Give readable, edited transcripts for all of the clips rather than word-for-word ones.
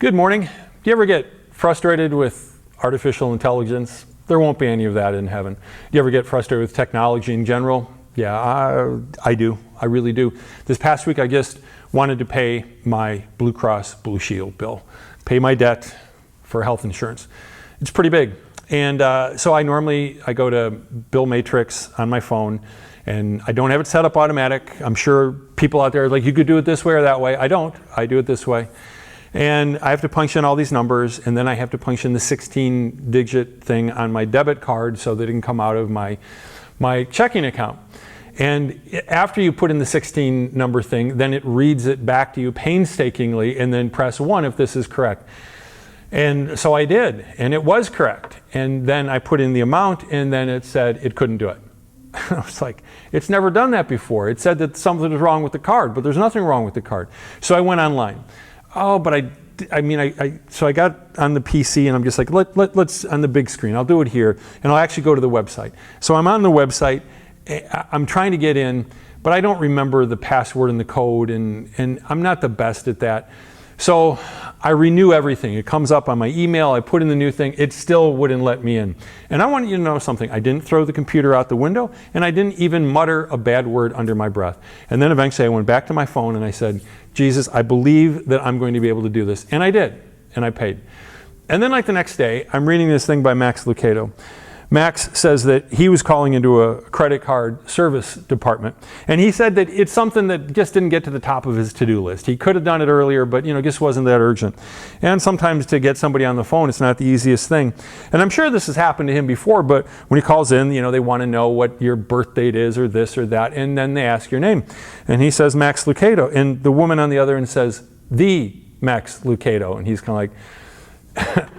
Good morning. Do you ever get frustrated with artificial intelligence? There won't be any of that in heaven. Do you ever get frustrated with technology in general? Yeah, I do. I really do. This past week I just wanted to pay my Blue Cross Blue Shield bill, pay my debt for health insurance. It's pretty big. And so I go to Bill Matrix on my phone, and I don't have it set up automatic. I'm sure people out there are like, you could do it this way or that way. I don't. I do it this way. And I have to punch in all these numbers, and then I have to punch in the 16-digit thing on my debit card so that it can come out of my checking account. And after you put in the 16 number thing, then it reads it back to you painstakingly, and then press 1 if this is correct. And so I did, and it was correct. And then I put in the amount, and then it said it couldn't do it. I was like, it's never done that before. It said that something was wrong with the card, but there's nothing wrong with the card. So I went online. Oh, but so I got on the PC, and I'm just like, let's on the big screen. I'll do it here, and I'll actually go to the website. So I'm on the website. I'm trying to get in, but I don't remember the password and the code, and I'm not the best at that. So I renew everything. It comes up on my email. I put in the new thing. It still wouldn't let me in. And I want you to know something. I didn't throw the computer out the window, and I didn't even mutter a bad word under my breath. And then eventually I went back to my phone and I said, Jesus, I believe that I'm going to be able to do this. And I did, and I paid. And then like the next day, I'm reading this thing by Max Lucado. Max says that he was calling into a credit card service department, and he said that it's something that just didn't get to the top of his to-do list. He could have done it earlier, but just wasn't that urgent. And sometimes to get somebody on the phone, it's not the easiest thing. And I'm sure this has happened to him before, but when he calls in, they want to know what your birth date is or this or that, and then they ask your name. And he says Max Lucado, and the woman on the other end says, the Max Lucado, and he's kind of like,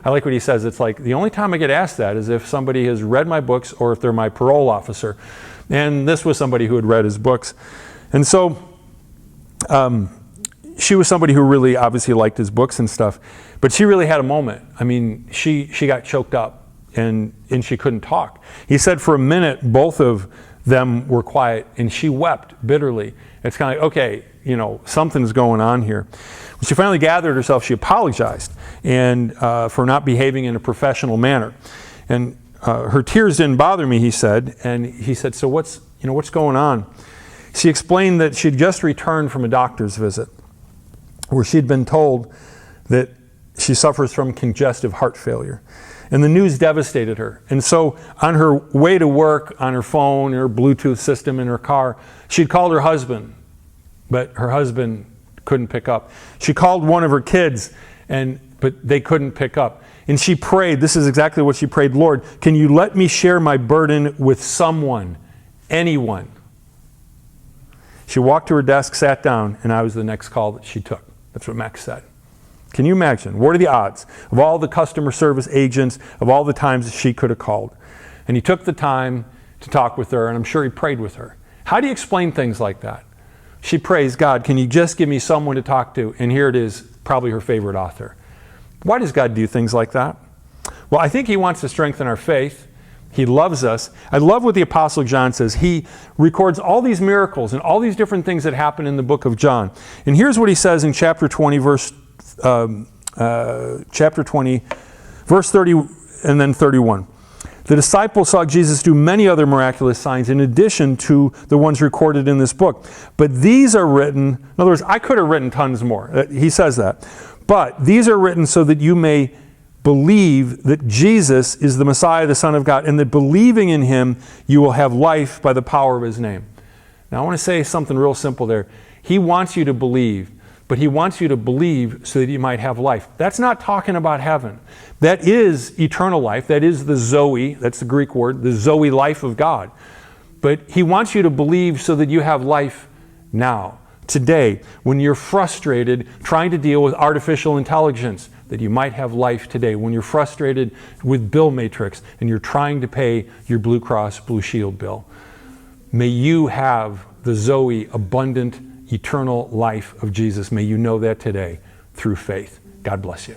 I like what he says. It's like, the only time I get asked that is if somebody has read my books or if they're my parole officer. And this was somebody who had read his books. And so she was somebody who really obviously liked his books and stuff. But she really had a moment. I mean, she got choked up and she couldn't talk. He said for a minute, both of them were quiet, and she wept bitterly. It's kind of like, okay, something's going on here. When she finally gathered herself, she apologized and for not behaving in a professional manner. And her tears didn't bother me, he said. And he said, so what's going on? She explained that she'd just returned from a doctor's visit where she'd been told that she suffers from congestive heart failure. And the news devastated her. And so on her way to work, on her phone, her Bluetooth system in her car, she'd called her husband, but her husband couldn't pick up. She called one of her kids, but they couldn't pick up. And she prayed, this is exactly what she prayed, Lord, can you let me share my burden with someone, anyone? She walked to her desk, sat down, and I was the next call that she took. That's what Max said. Can you imagine? What are the odds of all the customer service agents, of all the times she could have called? And he took the time to talk with her, and I'm sure he prayed with her. How do you explain things like that? She prays, God, can you just give me someone to talk to? And here it is, probably her favorite author. Why does God do things like that? Well, I think he wants to strengthen our faith. He loves us. I love what the Apostle John says. He records all these miracles and all these different things that happen in the book of John. And here's what he says in chapter 20, verse 30, and then 31. The disciples saw Jesus do many other miraculous signs in addition to the ones recorded in this book. But these are written, in other words, I could have written tons more. He says that. But these are written so that you may believe that Jesus is the Messiah, the Son of God, and that believing in him, you will have life by the power of his name. Now I want to say something real simple there. He wants you to believe, but he wants you to believe so that you might have life. That's not talking about heaven. That is eternal life. That is the Zoe, that's the Greek word, the Zoe life of God. But he wants you to believe so that you have life now, today, when you're frustrated trying to deal with artificial intelligence, that you might have life today. When you're frustrated with Bill Matrix and you're trying to pay your Blue Cross Blue Shield bill, may you have the Zoe abundant eternal life of Jesus. May you know that today through faith. God bless you.